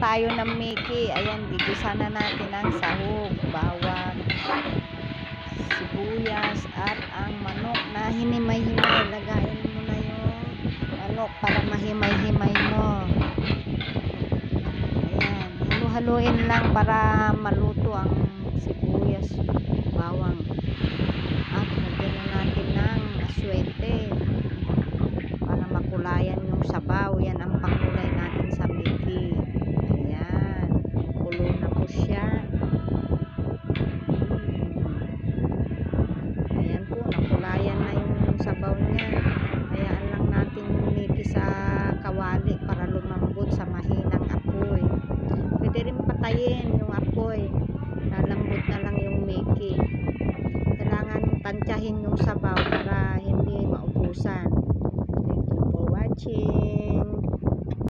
tayo ng Mickey. Ayan, gigisa na natin ang sahog, bawang, sibuyas, at ang manok na hinimay-himay. Lagayin mo na yung manok para mahimay-himay mo. Ayan, halu-haluin lang para maluto ang sibuyas, bawang. At lagyan na natin ng aswete para makulayan yung sabaw. Yan ang pangkulay natin sa Mickey. Ayan, kulo na po siya. Ayan po, nakulayan na yung sabaw niya. Hayaan lang natin yung Mickey sa kawali para lumambot sa mahinang apoy. Pwede rin patayin yung apoy, lalambot na lang yung Mickey. Kailangan tansyahin yung sabaw para hindi maubusan. Thank you for watching.